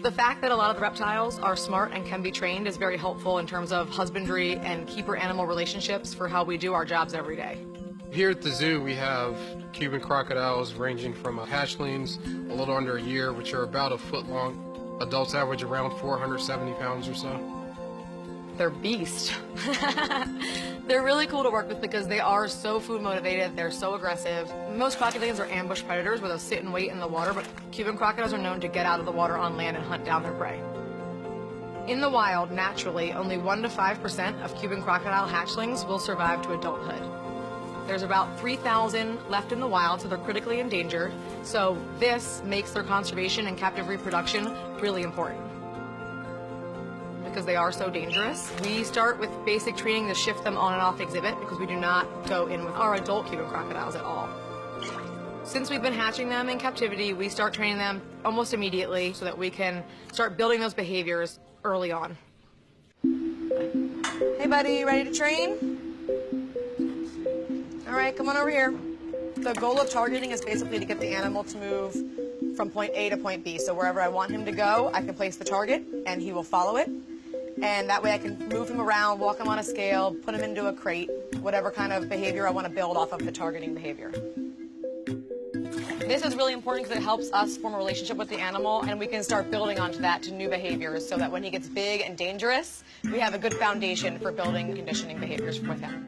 The fact that a lot of the reptiles are smart and can be trained is very helpful in terms of husbandry and keeper-animal relationships for how we do our jobs every day. Here at the zoo, we have Cuban crocodiles ranging from hatchlings, a little under a year, which are about a foot long. Adults average around 470 pounds or so. They're beasts. They're really cool to work with because they are so food motivated, they're so aggressive. Most crocodilians are ambush predators where they'll sit and wait in the water, but Cuban crocodiles are known to get out of the water on land and hunt down their prey. In the wild, naturally, only 1 to 5% of Cuban crocodile hatchlings will survive to adulthood. There's about 3,000 left in the wild, so they're critically endangered. So this makes their conservation and captive reproduction really important. Because they are so dangerous, we start with basic training to shift them on and off exhibit because we do not go in with our adult Cuban crocodiles at all. Since we've been hatching them in captivity, we start training them almost immediately so that we can start building those behaviors early on. Hey buddy, you ready to train? All right, come on over here. The goal of targeting is basically to get the animal to move from point A to point B. So wherever I want him to go, I can place the target and he will follow it. And that way I can move him around, walk him on a scale, put him into a crate, whatever kind of behavior I want to build off of the targeting behavior. This is really important because it helps us form a relationship with the animal and we can start building onto that to new behaviors so that when he gets big and dangerous, we have a good foundation for building conditioning behaviors with him.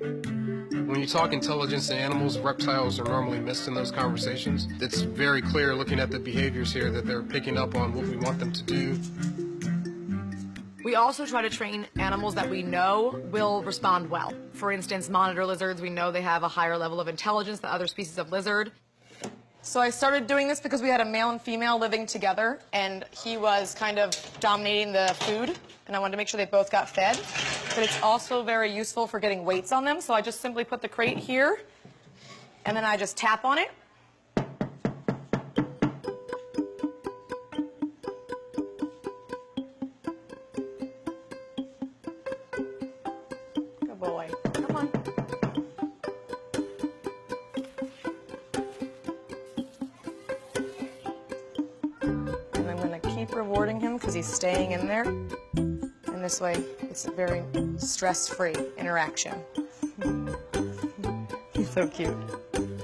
When you talk intelligence in animals, reptiles are normally missed in those conversations. It's very clear looking at the behaviors here that they're picking up on what we want them to do. We also try to train animals that we know will respond well. For instance, monitor lizards, we know they have a higher level of intelligence than other species of lizard. So I started doing this because we had a male and female living together, and he was kind of dominating the food, and I wanted to make sure they both got fed. But it's also very useful for getting weights on them, so I just simply put the crate here, and then I just tap on it. Good boy. Come on. And I'm going to keep rewarding him because he's staying in there. And this way, it's a very stress-free interaction. He's so cute.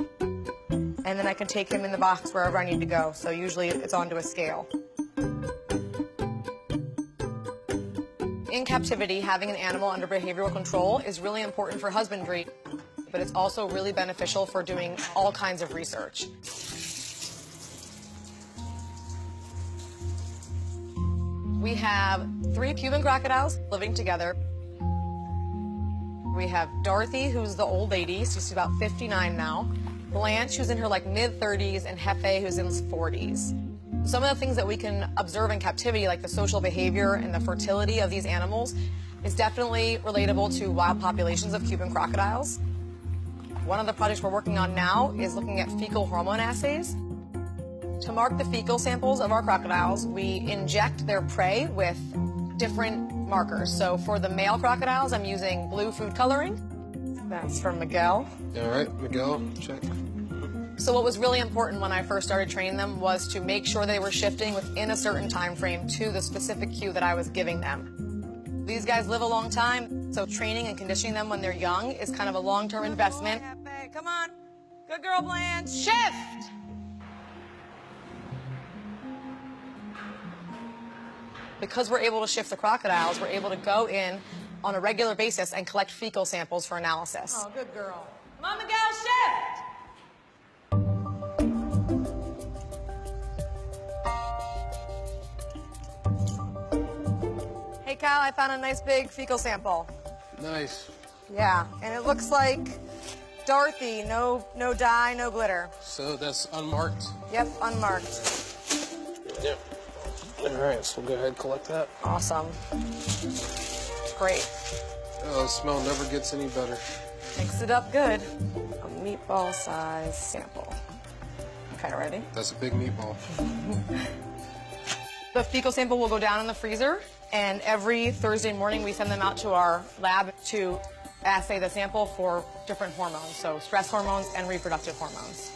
And then I can take him in the box wherever I need to go. So usually it's onto a scale. In captivity, having an animal under behavioral control is really important for husbandry, but it's also really beneficial for doing all kinds of research. We have 3 Cuban crocodiles living together. We have Dorothy, who's the old lady. She's about 59 now. Blanche, who's in her mid-30s, and Hefe, who's in his 40s. Some of the things that we can observe in captivity, like the social behavior and the fertility of these animals, is definitely relatable to wild populations of Cuban crocodiles. One of the projects we're working on now is looking at fecal hormone assays. To mark the fecal samples of our crocodiles, we inject their prey with different markers. So for the male crocodiles, I'm using blue food coloring. That's from Miguel. All right, Miguel, check. So what was really important when I first started training them was to make sure they were shifting within a certain time frame to the specific cue that I was giving them. These guys live a long time, so training and conditioning them when they're young is kind of a long-term investment. Come on. Good girl, Blanche. Shift! Because we're able to shift the crocodiles, we're able to go in on a regular basis and collect fecal samples for analysis. Oh, good girl. Come on, Miguel, shift! Hey, Cal, I found a nice big fecal sample. Nice. Yeah, and it looks like Dorothy, no dye, no glitter. So that's unmarked? Yep, unmarked. Yep. All right, so we'll go ahead and collect that. Awesome. Great. Oh, the smell never gets any better. Mix it up good. A meatball size sample. Okay, ready? That's a big meatball. The fecal sample will go down in the freezer, and every Thursday morning we send them out to our lab to assay the sample for different hormones, so stress hormones and reproductive hormones.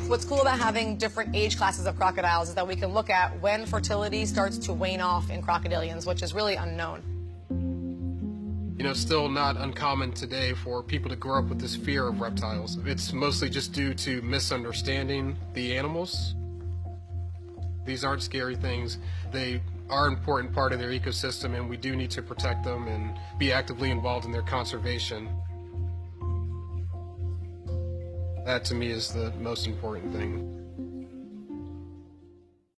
What's cool about having different age classes of crocodiles is that we can look at when fertility starts to wane off in crocodilians, which is really unknown. You know, still not uncommon today for people to grow up with this fear of reptiles. It's mostly just due to misunderstanding the animals. These aren't scary things. They are an important part of their ecosystem, and we do need to protect them and be actively involved in their conservation. That to me is the most important thing.